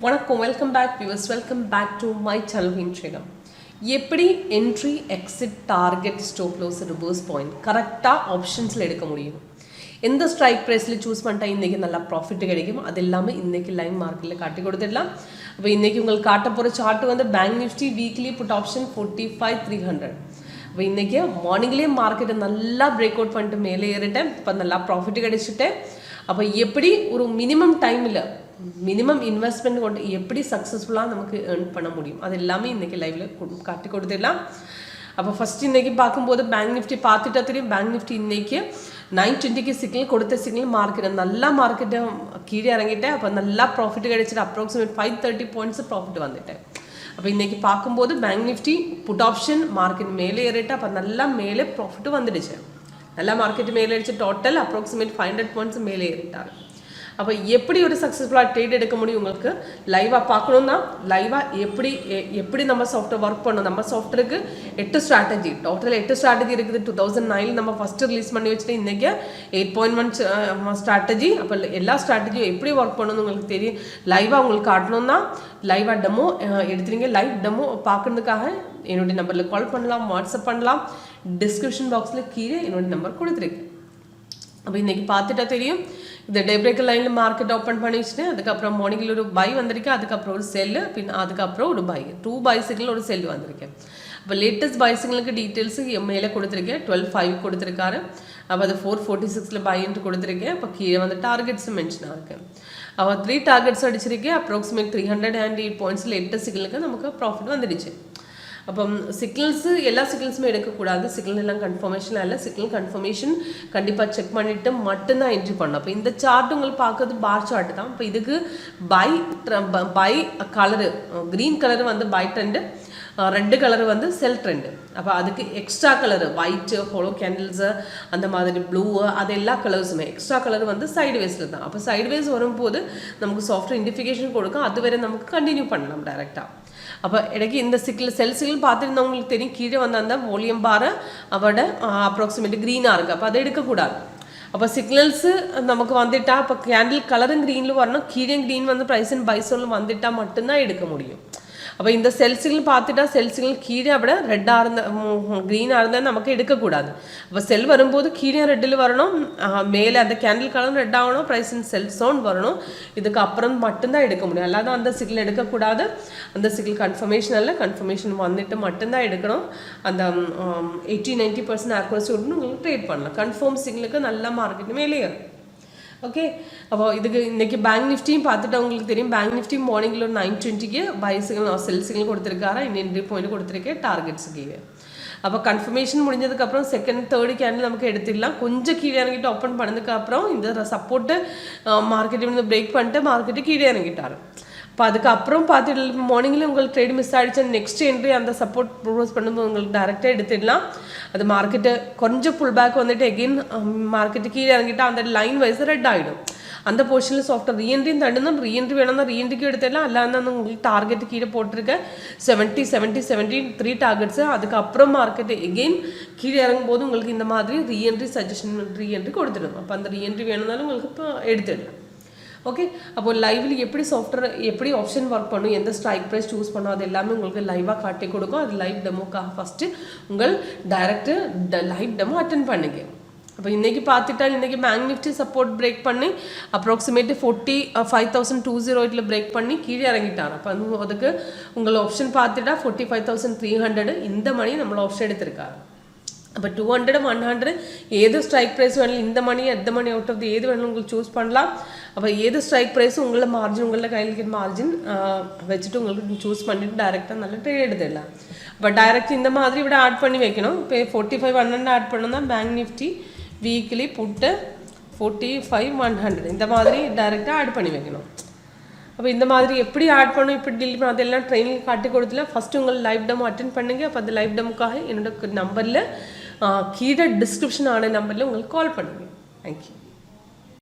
வணக்கம், welcome back viewers, welcome back to my channel WinTrader. எப்படி entry, exit, target, stop loss, reverse point கரெக்டாக ஆப்ஷன்ஸில் எடுக்க முடியும், எந்த ஸ்ட்ரைக் ப்ரைஸில் சூஸ் பண்ணிட்டா இன்றைக்கி நல்லா ப்ராஃபிட் கிடைக்கும், அது எல்லாமே இன்றைக்கி லைவ் மார்க்கெட்டில் காட்டி கொடுத்துடலாம். அப்போ இன்றைக்கி உங்களுக்கு காட்ட போகிற சார்ட் வந்து bank Nifty weekly put option 45,300. இப்போ இன்றைக்கி மார்னிங்லேயே மார்க்கெட்டை நல்லா பிரேக் அவுட் பண்ணிட்டு மேலே ஏறிட்டேன், இப்போ நல்லா ப்ராஃபிட் கிடைச்சிட்டேன். அப்போ எப்படி ஒரு மினிமம் டைமில் மினிமம் இன்வெஸ்ட்மெண்ட் கொண்டு எப்படி சக்ஸஸ்ஃபுல்லாக நமக்கு ஏர்ன் பண்ண முடியும், அது எல்லாமே இன்றைக்கி லைவில் காட்டி கொடுத்துடலாம். அப்போ ஃபஸ்ட் இன்றைக்கி பார்க்கும்போது பேங்க் நிஃப்டி பார்த்துட்டா தெரியும். பேங்க் நிஃப்டி இன்றைக்கி 920 சிக்னல் கொடுத்த சிக்னல் மார்க்கெட் நல்லா மார்க்கெட்டை கீழே இறங்கிட்டேன். அப்போ நல்லா ப்ராஃபிட் கிடைச்சிட்டு அப்ராக்சிமேட் 530 பாயிண்ட்ஸ் ப்ராஃபிட் வந்துட்டேன். அப்போ இன்றைக்கி பார்க்கும்போது bank Nifty put option market மேலே ஏறிட்டு அப்போ நல்லா மேலே ப்ராஃபிட்டும் வந்துடுச்சு. நல்லா மார்க்கெட் மேலே ஏறிச்சு, டோட்டல் அப்ராக்சிமேட் 500 பாயிண்ட்ஸ் மேலே ஏறிட்டார். அப்போ எப்படி ஒரு சக்ஸஸ்ஃபுல்லாக ட்ரேட் எடுக்க முடியும், உங்களுக்கு லைவாக பார்க்கணுன்னா லைவாக எப்படி நம்ம சாஃப்ட்வேர் ஒர்க் பண்ணணும். நம்ம சாஃப்ட்வேருக்கு 8 ஸ்ட்ராட்டஜி, டோட்டல் 8 ஸ்ட்ராட்டஜி இருக்குது. 2009 நம்ம ஃபஸ்ட்டு ரிலீஸ் பண்ணி வச்சுட்டு இன்றைக்கி 8.1 ஸ்ட்ராட்டஜி. அப்போ எல்லா ஸ்ட்ராட்டஜியும் எப்படி ஒர்க் பண்ணணும்னு உங்களுக்கு தெரியும். லைவாக உங்களுக்கு காட்டணும்னா லைவாக டெமோ எடுத்துறீங்க. லைவ் டெமோ பார்க்குறதுக்காக என்னுடைய நம்பரில் கால் பண்ணலாம், வாட்ஸ்அப் பண்ணலாம். டிஸ்கிரிப்ஷன் பாக்ஸில் கீழே என்னுடைய நம்பர் கொடுத்துருக்கேன். அப்போ இன்றைக்கி பார்த்துட்டா தெரியும். இந்த டே பிரேக்கர் லைனில் மார்க்கெட் ஓப்பன் பண்ணி வச்சுட்டு அதுக்கப்புறம் மார்னிங்கில் ஒரு பை வந்திருக்கு, அதுக்கப்புறம் ஒரு செல்லு, பின் அதுக்கப்புறம் ஒரு பை, 2 பை சிக்னல் ஒரு செல் வந்திருக்கேன். அப்போ லேட்டஸ்ட் பை சிக்னலுக்கு டீட்டெயில்ஸு மேலே கொடுத்துருக்கேன். 12.5 கொடுத்துருக்காரு. அப்போ அது 446 பைன்ட்டு கொடுத்துருக்கேன். அப்போ கீழே வந்து டார்கெட்ஸும் மென்ஷனாக இருக்குது. அப்போ 3 டார்கெட்ஸ் அடிச்சிருக்கேன். அப்ராக்சிமேட் 308 பாயிண்ட்ஸ் லேட்டஸ்ட் சிக்னலுக்கு நமக்கு ப்ராஃபிட் வந்துடுச்சு. அப்போ சிக்னல்ஸு எல்லா சிக்னல்ஸுமே எடுக்கக்கூடாது. சிக்னல் எல்லாம் கன்ஃபர்மேஷன் இல்லை. சிக்னல் கன்ஃபர்மேஷன் கண்டிப்பாக செக் பண்ணிவிட்டு மட்டும்தான் என்ட்ரி பண்ணணும். அப்போ இந்த சார்ட் உங்களுக்கு பார்க்குறது பார் சார்ட் தான். இப்போ இதுக்கு பை கலரு க்ரீன் கலரு வந்து பை ட்ரெண்டு, ரெட்டு கலரு வந்து செல் ட்ரெண்டு. அப்போ அதுக்கு extra colour white, hollow candles, அந்த மாதிரி ப்ளூ, அது எல்லா கலர்ஸுமே எக்ஸ்ட்ரா கலர் வந்து சைடுவேஸில் தான். அப்போ சைடுவேஸ் வரும்போது நமக்கு சாஃப்ட்வேர் இண்டிஃபிகேஷன் கொடுக்கும், அது வரை நமக்கு கண்டினியூ பண்ணலாம் டைரெக்டாக. அப்போ எனக்கு இந்த செல் சிக்னல் பார்த்துருந்தவங்களுக்கு தெரியும். கீழே வந்து அந்த வால்யூம் பாரை அவட அப்ராக்சிமேட் க்ரீனாக இருக்குது. அப்போ அதை எடுக்கக்கூடாது. அப்போ சிக்னல்ஸு நமக்கு வந்துட்டா, இப்போ கேண்டில் கலரும் க்ரீனில் வரணும், கீழே க்ரீன் வந்து ப்ரைஸ் அண்ட் பை சோனில் வந்துட்டால் மட்டும்தான் எடுக்க முடியும். அப்போ இந்த செல் சிக்னல் பார்த்துட்டா செல் சிக்னல் கீழே விட ரெட்டாக இருந்த க்ரீனாக இருந்தால் நமக்கு எடுக்கக்கூடாது. அப்போ செல் வரும்போது கீழே ரெட்டில் வரணும், மேலே அந்த கேண்டில் கலர் ரெட் ஆகணும், ப்ரைஸ் அண்ட் செல் சவுண்ட் வரணும். இதுக்கு அப்புறம் மட்டும்தான் எடுக்க முடியும். அல்லாத அந்த சிக்னல் எடுக்கக்கூடாது. அந்த சிக்னல் கன்ஃபர்மேஷன் இல்லை, கன்ஃபர்மேஷன் வந்துட்டு மட்டும்தான் எடுக்கணும். அந்த 80-90% ஆக்குரஸி விட்டு உங்களுக்கு ட்ரேட் பண்ணலாம். கன்ஃபார்ம் சிக்னலுக்கு நல்ல மார்க்கெட் மேலே ஏறும். ஓகே, அப்போ இதுக்கு இன்றைக்கி பேங்க் நிஃப்டியும் பார்த்துட்டு உங்களுக்கு தெரியும். பேங்க் நிஃப்டி மார்னிங்கில் ஒரு 920 பை சிக்னல் செல் சிக்னல் கொடுத்துருக்காரு, என்ட்ரி பாயிண்ட் கொடுத்துருக்கேன் டார்கெட்ஸுக்கு. அப்போ கன்ஃபர்மேஷன் முடிஞ்சதுக்கப்புறம் செகண்ட் தேர்டு கேண்டில் நமக்கு எடுத்துடலாம். கொஞ்சம் கீழே இறங்கிட்டு ஓப்பன் பண்ணதுக்கப்புறம் இந்த சப்போர்ட்டு மார்க்கெட்டை வந்து பிரேக் பண்ணிட்டு மார்க்கெட்டு கீழே இறங்கிட்டார். இப்போ அதுக்கப்புறம் பார்த்துட்டு மார்னிங்கில் உங்களுக்கு ட்ரேட் மிஸ் ஆகிடுச்சு, நெக்ஸ்ட் என்ட்ரி அந்த சப்போர்ட் ப்ரோஸ் பண்ணும்போது உங்களுக்கு டேரெக்டாக எடுத்துடலாம். அது மார்க்கெட்டு கொஞ்சம் புல் பேக் வந்துட்டு எகெயின் மார்க்கெட்டு கீழே இறங்கிட்டால் அந்த லைன் வைஸ் ரெட் ஆகிடும். அந்த பொசிஷனில் சாஃப்ட்வேர் ரீஎன்ட்ரியும் தண்டுனா ரீஎன்ட்ரி வேணும்னா ரீஎன்ட்ரிக்கும் எடுத்துடலாம். இல்லாமல் உங்களுக்கு டார்கெட்டு கீழே போட்டிருக்க 70 டார்கெட்ஸு. அதுக்கப்புறம் மார்க்கெட்டு எகெயின் கீழே இறங்கும் போது உங்களுக்கு இந்த மாதிரி ரீஎன்ட்ரி சஜஷன் ரீஎன்ட்ரி கொடுத்துடும். அப்போ அந்த ரீஎன்ட்ரி வேணும்னாலும் உங்களுக்கு இப்போ எடுத்துடலாம். ஓகே, அப்போ லைவ்லி எப்படி சாஃப்ட்வேர் எப்படி ஆப்ஷன் ஒர்க் பண்ணும், எந்த ஸ்ட்ரைக் ப்ரைஸ் சூஸ் பண்ணும், அது எல்லாமே உங்களுக்கு லைவாக காட்டி கொடுக்கும். அது லைவ் டெமோக்காக ஃபஸ்ட்டு உங்கள் டைரக்டு லைவ் டெமோ அட்டென்ட் பண்ணிக்க. அப்போ இன்றைக்கி பார்த்துட்டா இன்றைக்கி பேங்க் நிஃப்டி சப்போர்ட் பிரேக் பண்ணி அப்ராக்சிமேட்டு 45,208 பிரேக் பண்ணி கீழே இறங்கிட்டார். அப்போ அதுக்கு உங்கள் ஆப்ஷன் பார்த்துட்டா 45,300 இந்த மணி நம்மளை ஆப்ஷன் எடுத்திருக்காரு. அப்போ 200, 100 ஏது ஸ்ட்ரைக் ப்ரைஸ் வேணும், இந்த மணி எந்த மணி அவுட் ஆஃப் ஏது வேணும் உங்களுக்கு சூஸ் பண்ணலாம். அப்போ ஏது ஸ்ட்ரைக் ப்ரைஸ் உங்களை மார்ஜின் உங்களை கையில் இருக்கிற மார்ஜின் வச்சுட்டு உங்களுக்கு சூஸ் பண்ணிவிட்டு டைரெக்டாக நல்ல ட்ரேட் எடுத்துடலாம். இப்போ டைரெக்ட் இந்த மாதிரி விட ஆட் பண்ணி வைக்கணும். இப்போ 45,100 ஆட் பண்ணோம்னா பேங்க் நிஃப்டி வீக்லி புட்டு 45,100 இந்த மாதிரி டைரெக்டாக ஆட் பண்ணி வைக்கணும். அப்போ இந்த மாதிரி எப்படி ஆட் பண்ணணும், இப்படி டீல் பண்ணணும், அதெல்லாம் ட்ரைனிங் காட்டி கொடுத்துல ஃபஸ்ட்டு உங்கள் லைவ் டெமோ அட்டென்ட் பண்ணுங்கள். அப்போ அந்த லைவ் டெமோக்காக என்னோட நம்பரில் கீழே டிஸ்கிரிப்ஷன் ஆன நம்பரில் உங்களுக்கு கால் பண்ணுங்கள். தேங்க்யூ.